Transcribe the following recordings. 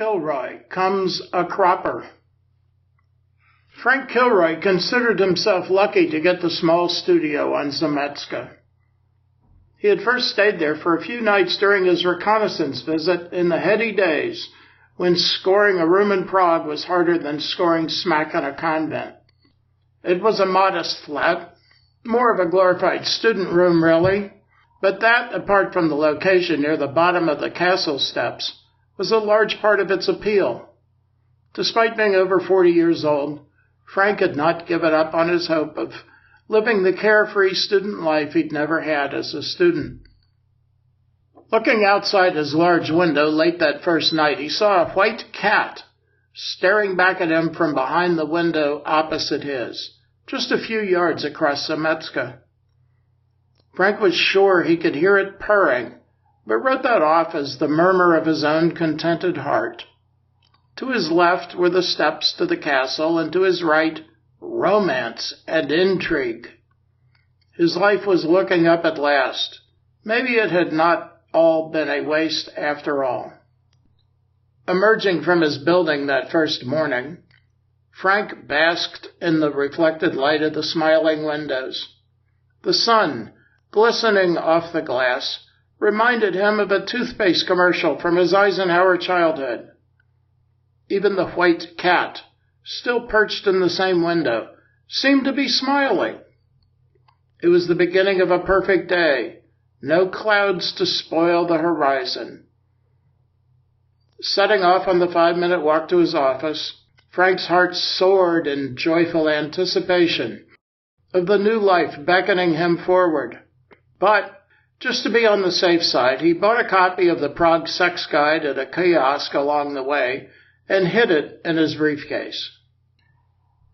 Kilroy comes a cropper. Frank Kilroy considered himself lucky to get the small studio on Zámecké. He had first stayed there for a few nights during his reconnaissance visit in the heady days when scoring a room in Prague was harder than scoring smack in a convent. It was a modest flat, more of a glorified student room, really, but that, apart from the location near the bottom of the castle steps, was a large part of its appeal. Despite being over 40 years old, Frank had not given up on his hope of living the carefree student life he'd never had as a student. Looking outside his large window late that first night, he saw a white cat staring back at him from behind the window opposite his, just a few yards across Zámecké. Frank was sure he could hear it purring, but wrote that off as the murmur of his own contented heart. To his left were the steps to the castle, and to his right, romance and intrigue. His life was looking up at last. Maybe it had not all been a waste after all. Emerging from his building that first morning, Frank basked in the reflected light of the smiling windows. The sun, glistening off the glass, reminded him of a toothpaste commercial from his Eisenhower childhood. Even the white cat, still perched in the same window, seemed to be smiling. It was the beginning of a perfect day, no clouds to spoil the horizon. Setting off on the 5-minute walk to his office, Frank's heart soared in joyful anticipation of the new life beckoning him forward. But, just to be on the safe side, he bought a copy of the Prague Sex Guide at a kiosk along the way and hid it in his briefcase.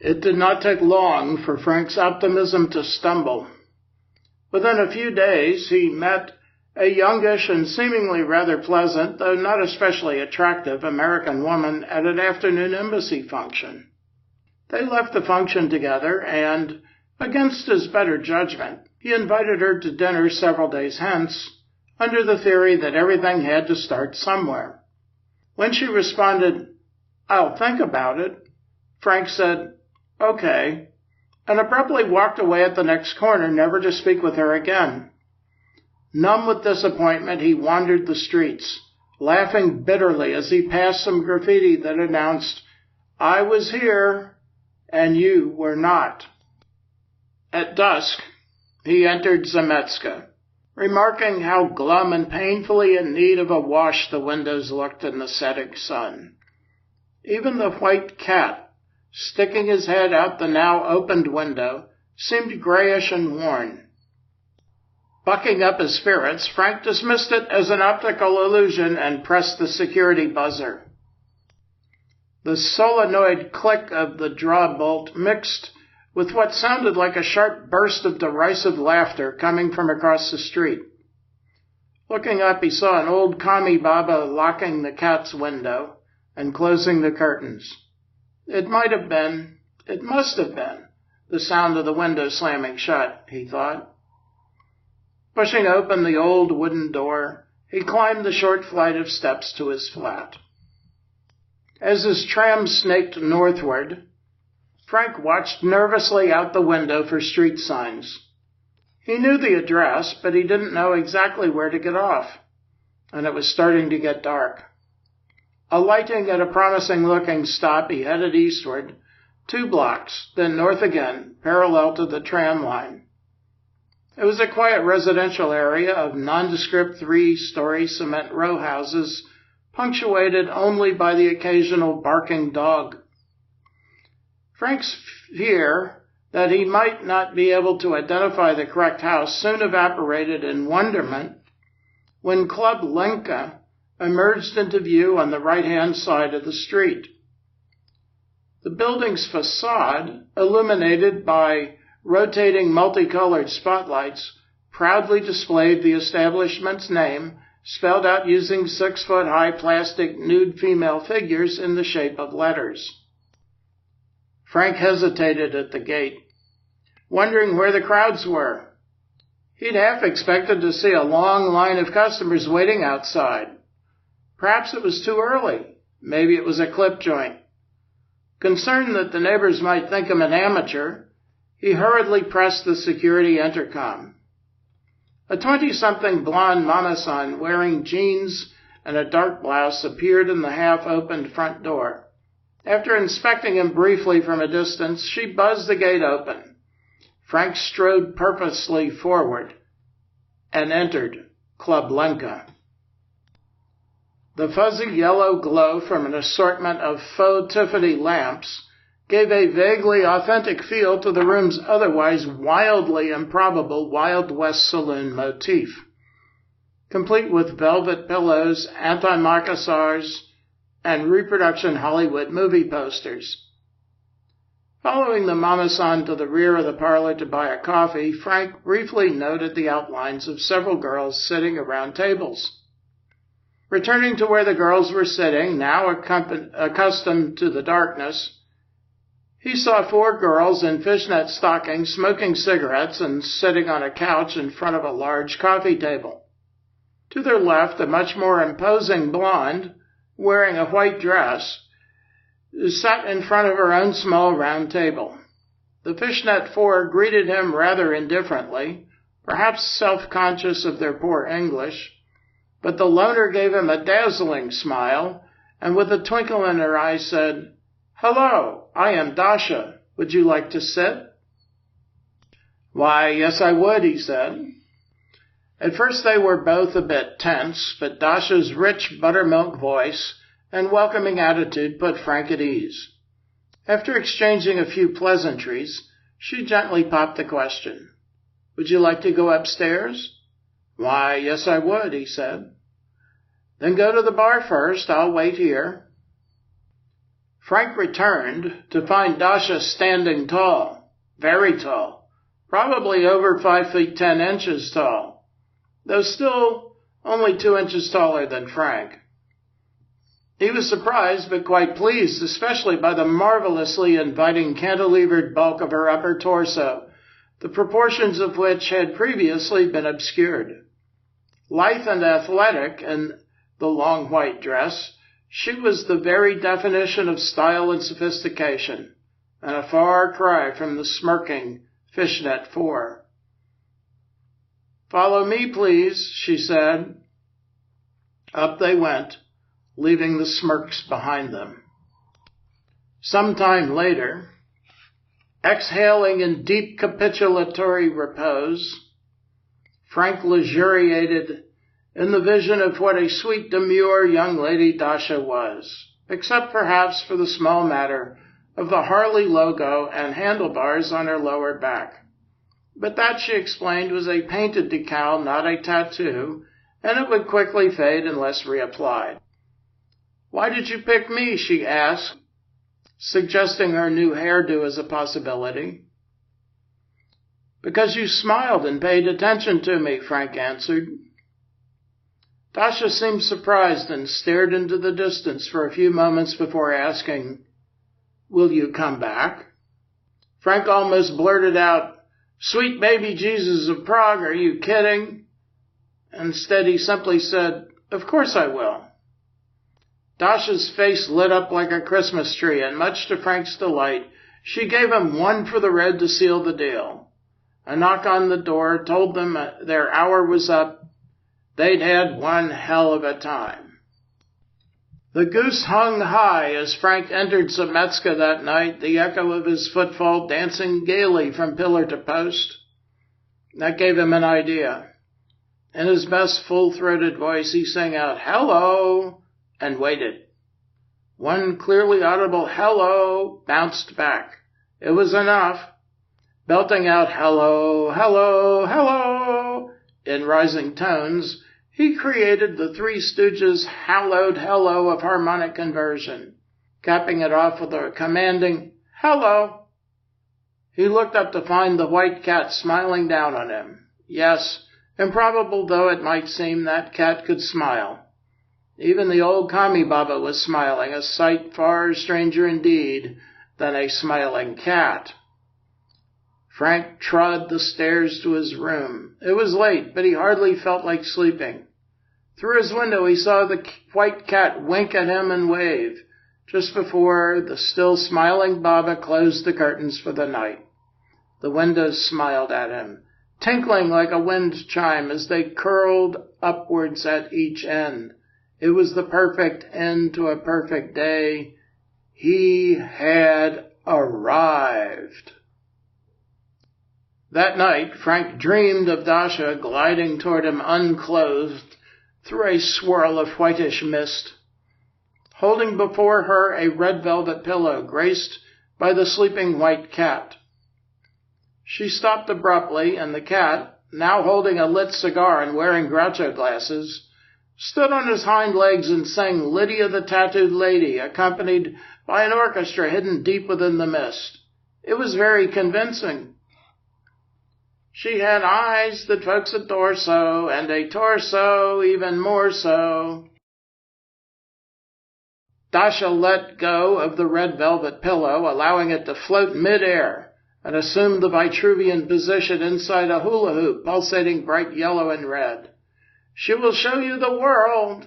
It did not take long for Frank's optimism to stumble. Within a few days, he met a youngish and seemingly rather pleasant, though not especially attractive, American woman at an afternoon embassy function. They left the function together, and, against his better judgment, he invited her to dinner several days hence, under the theory that everything had to start somewhere. When she responded, "I'll think about it," Frank said, "Okay," and abruptly walked away at the next corner, never to speak with her again. Numb with disappointment, he wandered the streets, laughing bitterly as he passed some graffiti that announced, "I was here, and you were not." At dusk, he entered Zámecké, remarking how glum and painfully in need of a wash the windows looked in the setting sun. Even the white cat, sticking his head out the now opened window, seemed grayish and worn. Bucking up his spirits, Frank dismissed it as an optical illusion and pressed the security buzzer. The solenoid click of the draw bolt mixed with what sounded like a sharp burst of derisive laughter coming from across the street. Looking up, he saw an old Kami Baba locking the cat's window and closing the curtains. It must have been, the sound of the window slamming shut, he thought. Pushing open the old wooden door, he climbed the short flight of steps to his flat. As his tram snaked northward, Frank watched nervously out the window for street signs. He knew the address, but he didn't know exactly where to get off, and it was starting to get dark. Alighting at a promising-looking stop, he headed eastward, 2 blocks, then north again, parallel to the tram line. It was a quiet residential area of nondescript 3-story cement row houses, punctuated only by the occasional barking dog. Frank's fear that he might not be able to identify the correct house soon evaporated in wonderment when Club Lenka emerged into view on the right-hand side of the street. The building's facade, illuminated by rotating multicolored spotlights, proudly displayed the establishment's name, spelled out using 6-foot-high plastic nude female figures in the shape of letters. Frank hesitated at the gate, wondering where the crowds were. He'd half expected to see a long line of customers waiting outside. Perhaps it was too early, Maybe it was a clip joint. Concerned that the neighbors might think him an amateur, he hurriedly pressed the security intercom. A 20-something blonde mama-san wearing jeans and a dark blouse appeared in the half-opened front door. After inspecting him briefly from a distance, she buzzed the gate open. Frank strode purposely forward and entered Club Lenka. The fuzzy yellow glow from an assortment of faux Tiffany lamps gave a vaguely authentic feel to the room's otherwise wildly improbable Wild West saloon motif, complete with velvet pillows, antimacassars, and reproduction Hollywood movie posters. Following the mama-san to the rear of the parlor to buy a coffee, Frank briefly noted the outlines of several girls sitting around tables. Returning to where the girls were sitting, now accustomed to the darkness, he saw 4 girls in fishnet stockings smoking cigarettes and sitting on a couch in front of a large coffee table. To their left, a much more imposing blonde, wearing a white dress, sat in front of her own small round table. The fishnet 4 greeted him rather indifferently, perhaps self-conscious of their poor English, but the loner gave him a dazzling smile, and with a twinkle in her eye said, "Hello, I am Dasha. Would you like to sit?" "Why, yes, I would," he said. At first they were both a bit tense, but Dasha's rich buttermilk voice and welcoming attitude put Frank at ease. After exchanging a few pleasantries, she gently popped the question, "Would you like to go upstairs?" "Why, yes, I would," he said. "Then go to the bar first. I'll wait here." Frank returned to find Dasha standing tall, very tall, probably over 5 feet 10 inches tall, though still only 2 inches taller than Frank. He was surprised but quite pleased, especially by the marvelously inviting cantilevered bulk of her upper torso, the proportions of which had previously been obscured. Lithe and athletic in the long white dress, she was the very definition of style and sophistication, and a far cry from the smirking fishnet 4. "Follow me, please," she said. Up they went, leaving the smirks behind them. Some time later, exhaling in deep capitulatory repose, Frank luxuriated in the vision of what a sweet, demure young lady Dasha was, except perhaps for the small matter of the Harley logo and handlebars on her lower back. But that, she explained, was a painted decal, not a tattoo, and it would quickly fade unless reapplied. "Why did you pick me?" she asked, suggesting her new hairdo as a possibility. "Because you smiled and paid attention to me," Frank answered. Dasha seemed surprised and stared into the distance for a few moments before asking, "Will you come back?" Frank almost blurted out, "Sweet baby Jesus of Prague, are you kidding?" Instead, he simply said, "Of course I will." Dasha's face lit up like a Christmas tree, and much to Frank's delight, she gave him 1 for the red to seal the deal. A knock on the door told them their hour was up. They'd had one hell of a time. The goose hung high as Frank entered Zámecké that night, the echo of his footfall dancing gaily from pillar to post. That gave him an idea. In his best full-throated voice, he sang out, "Hello," and waited. One clearly audible hello bounced back. It was enough. Belting out hello, hello, hello in rising tones, he created the Three Stooges' hallowed hello of harmonic conversion, capping it off with a commanding hello. He looked up to find the white cat smiling down on him. Yes, improbable though it might seem, that cat could smile. Even the old Kami Baba was smiling, a sight far stranger indeed than a smiling cat. Frank trod the stairs to his room. It was late, but he hardly felt like sleeping. Through his window he saw the white cat wink at him and wave, just before the still smiling Baba closed the curtains for the night. The windows smiled at him, tinkling like a wind chime as they curled upwards at each end. It was the perfect end to a perfect day. He had arrived. That night, Frank dreamed of Dasha gliding toward him unclothed through a swirl of whitish mist, holding before her a red velvet pillow graced by the sleeping white cat. She stopped abruptly, and the cat, now holding a lit cigar and wearing Groucho glasses, stood on his hind legs and sang Lydia the Tattooed Lady, accompanied by an orchestra hidden deep within the mist. It was very convincing. She had eyes that folks adore so, and a torso even more so. Dasha let go of the red velvet pillow, allowing it to float mid-air, and assumed the Vitruvian position inside a hula hoop pulsating bright yellow and red. She will show you the world.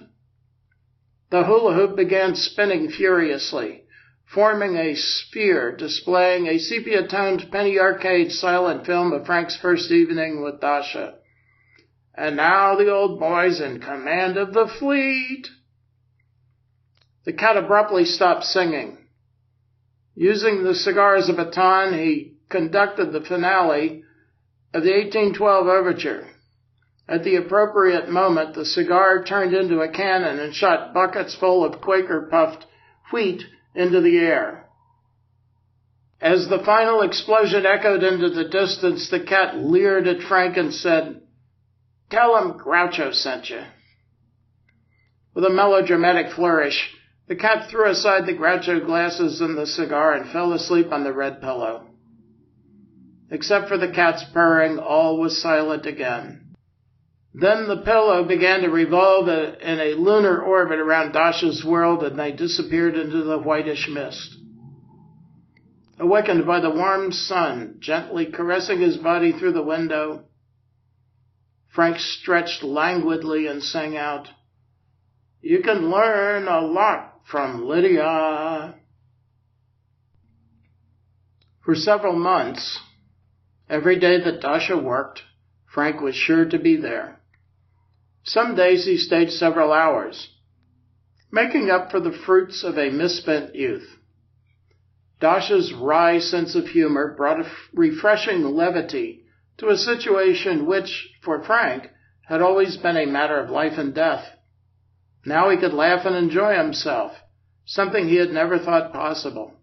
The hula hoop began spinning furiously, forming a sphere displaying a sepia-toned penny arcade silent film of Frank's first evening with Dasha. And now the old boy's in command of the fleet. The cat abruptly stopped singing. Using the cigar as a baton, he conducted the finale of the 1812 overture. At the appropriate moment, the cigar turned into a cannon and shot buckets full of Quaker puffed wheat into the air. As the final explosion echoed into the distance, the cat leered at Frank and said, "Tell him Groucho sent you." With a melodramatic flourish, the cat threw aside the Groucho glasses and the cigar and fell asleep on the red pillow. Except for the cat's purring, all was silent again. Then the pillow began to revolve in a lunar orbit around Dasha's world, and they disappeared into the whitish mist. Awakened by the warm sun gently caressing his body through the window, Frank stretched languidly and sang out, "You can learn a lot from Lydia." For several months, every day that Dasha worked, Frank was sure to be there. Some days he stayed several hours, making up for the fruits of a misspent youth. Dasha's wry sense of humor brought a refreshing levity to a situation which, for Frank, had always been a matter of life and death. Now he could laugh and enjoy himself, something he had never thought possible.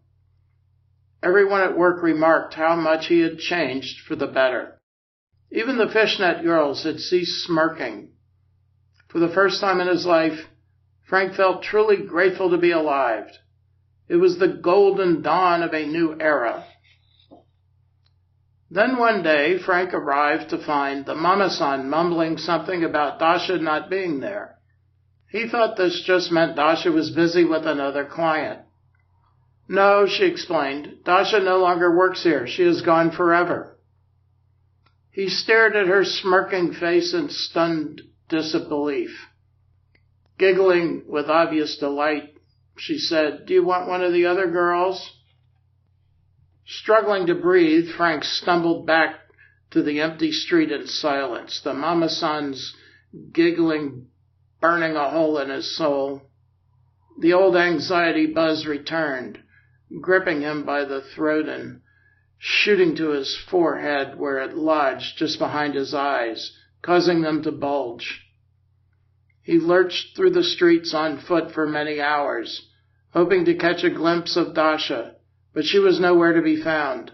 Everyone at work remarked how much he had changed for the better. Even the fishnet girls had ceased smirking. For the first time in his life, Frank felt truly grateful to be alive. It was the golden dawn of a new era. Then one day, Frank arrived to find the mama-san mumbling something about Dasha not being there. He thought this just meant Dasha was busy with another client. "No," she explained, "Dasha no longer works here. She is gone forever." He stared at her smirking face in stunned disbelief. Giggling with obvious delight, she said, "Do you want one of the other girls?" Struggling to breathe, Frank stumbled back to the empty street in silence, the mama-san's giggling burning a hole in his soul. The old anxiety buzz returned, gripping him by the throat and shooting to his forehead where it lodged just behind his eyes, causing them to bulge. He lurched through the streets on foot for many hours, hoping to catch a glimpse of Dasha, but she was nowhere to be found.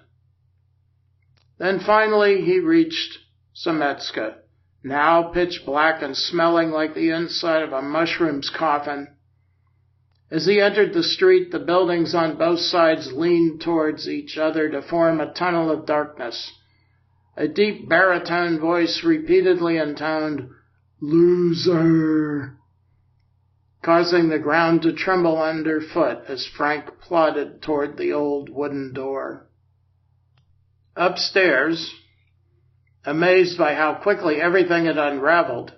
Then finally he reached Zámecké, now pitch black and smelling like the inside of a mushroom's coffin. As he entered the street, the buildings on both sides leaned towards each other to form a tunnel of darkness. A deep baritone voice repeatedly intoned, "Loser," causing the ground to tremble underfoot as Frank plodded toward the old wooden door. Upstairs, amazed by how quickly everything had unraveled,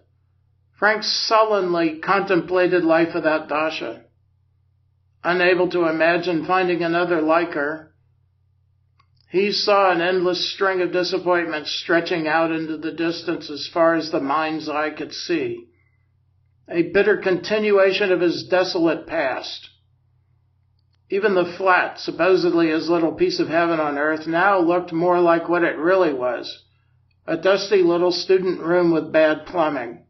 Frank sullenly contemplated life without Dasha. Unable to imagine finding another like her, he saw an endless string of disappointments stretching out into the distance as far as the mind's eye could see, a bitter continuation of his desolate past. Even the flat, supposedly his little piece of heaven on earth, now looked more like what it really was, a dusty little student room with bad plumbing.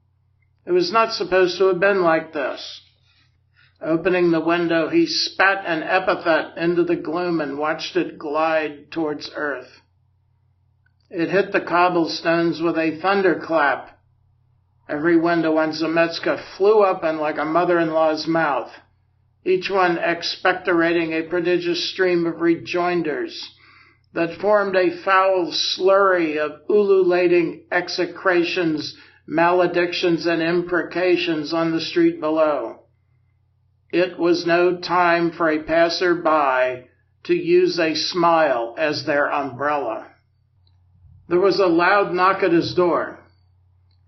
It was not supposed to have been like this. Opening the window, he spat an epithet into the gloom and watched it glide towards earth. It hit the cobblestones with a thunderclap. Every window on Zámecké flew open like a mother-in-law's mouth, each one expectorating a prodigious stream of rejoinders that formed a foul slurry of ululating execrations, maledictions, and imprecations on the street below. It was no time for a passer-by to use a smile as their umbrella. There was a loud knock at his door.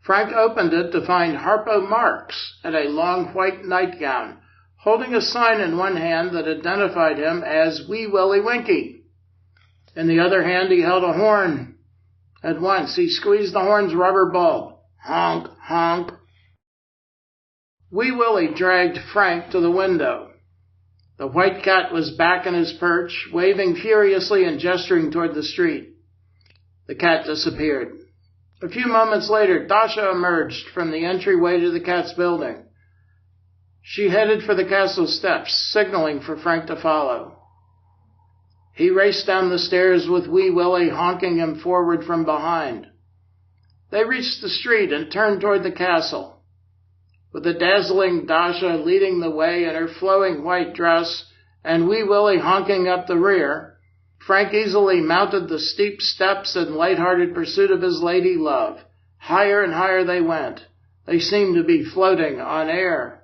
Frank opened it to find Harpo Marx in a long white nightgown, holding a sign in one hand that identified him as Wee Willie Winkie. In the other hand he held a horn. At once he squeezed the horn's rubber bulb. Honk, honk. Wee Willie dragged Frank to the window. The white cat was back in his perch, waving furiously and gesturing toward the street. The cat disappeared. A few moments later, Dasha emerged from the entryway to the cat's building. She headed for the castle steps, signaling for Frank to follow. He raced down the stairs with Wee Willie honking him forward from behind. They reached the street and turned toward the castle. With the dazzling Dasha leading the way in her flowing white dress and Wee Willie honking up the rear, Frank easily mounted the steep steps in light-hearted pursuit of his lady love. Higher and higher they went. They seemed to be floating on air.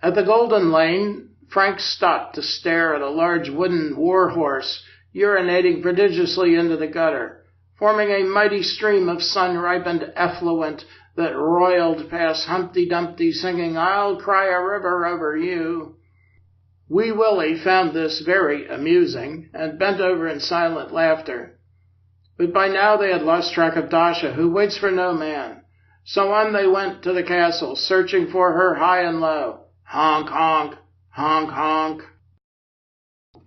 At the Golden Lane, Frank stopped to stare at a large wooden war horse urinating prodigiously into the gutter, forming a mighty stream of sun-ripened effluent that roiled past Humpty Dumpty singing, "I'll cry a river over you." Wee Willie found this very amusing and bent over in silent laughter. But by now they had lost track of Dasha, who waits for no man. So on they went to the castle, searching for her high and low. Honk, honk, honk, honk.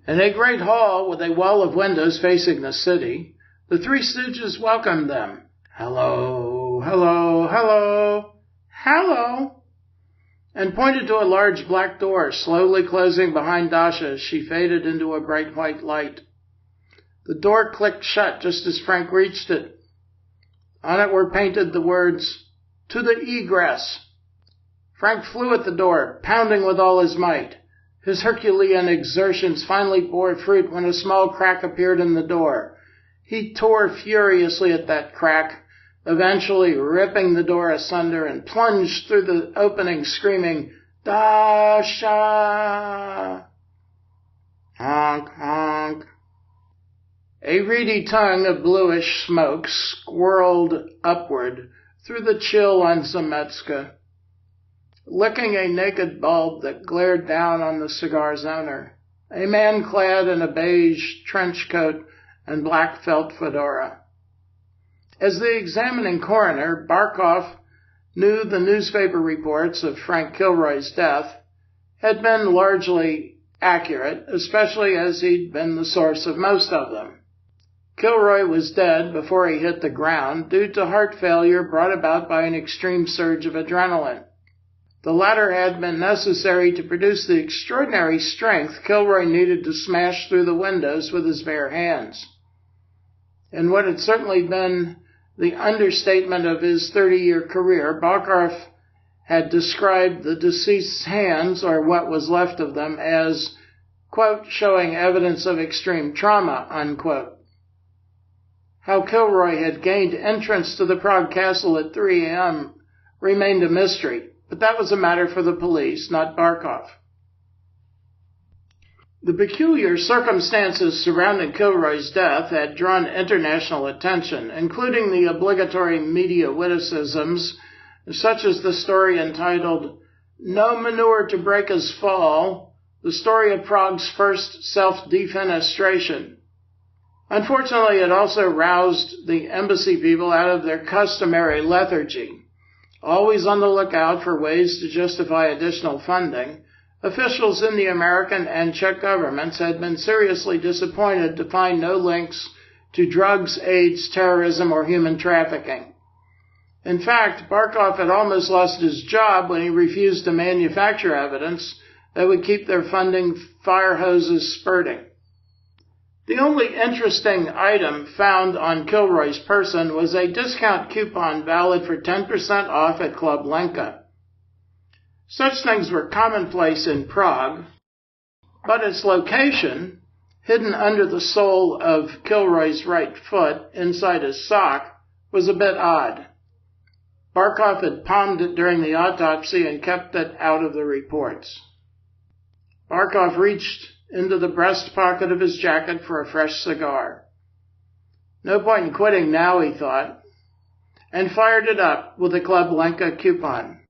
In a great hall with a wall of windows facing the city, the Three Stooges welcomed them. Hello, hello, hello, hello, and pointed to a large black door slowly closing behind Dasha as she faded into a bright white light. The door clicked shut just as Frank reached it. On it were painted the words, "To the Egress." Frank flew at the door, pounding with all his might. His Herculean exertions finally bore fruit when a small crack appeared in the door. He tore furiously at that crack, eventually ripping the door asunder, and plunged through the opening screaming, "Dasha!" Honk, honk. A reedy tongue of bluish smoke swirled upward through the chill on Zámecké, licking a naked bulb that glared down on the cigar's owner, a man clad in a beige trench coat and black felt fedora. As the examining coroner, Barkov knew the newspaper reports of Frank Kilroy's death had been largely accurate, especially as he'd been the source of most of them. Kilroy was dead before he hit the ground due to heart failure brought about by an extreme surge of adrenaline. The latter had been necessary to produce the extraordinary strength Kilroy needed to smash through the windows with his bare hands. In what had certainly been the understatement of his 30-year career, Barkov had described the deceased's hands, or what was left of them, as, quote, showing evidence of extreme trauma, unquote. How Kilroy had gained entrance to the Prague castle at 3 a.m. remained a mystery, but that was a matter for the police, not Barkov. The peculiar circumstances surrounding Kilroy's death had drawn international attention, including the obligatory media witticisms such as the story entitled No Manure to Break His Fall, the story of Prague's first self-defenestration. Unfortunately, it also roused the embassy people out of their customary lethargy. Always on the lookout for ways to justify additional funding, officials in the American and Czech governments had been seriously disappointed to find no links to drugs, AIDS, terrorism, or human trafficking. In fact, Barkov had almost lost his job when he refused to manufacture evidence that would keep their funding fire hoses spurting. The only interesting item found on Kilroy's person was a discount coupon valid for 10% off at Club Lenka. Such things were commonplace in Prague, but its location, hidden under the sole of Kilroy's right foot inside his sock, was a bit odd. Barkov had palmed it during the autopsy and kept it out of the reports. Barkov reached into the breast pocket of his jacket for a fresh cigar. No point in quitting now, he thought, and fired it up with a Club Lenka coupon.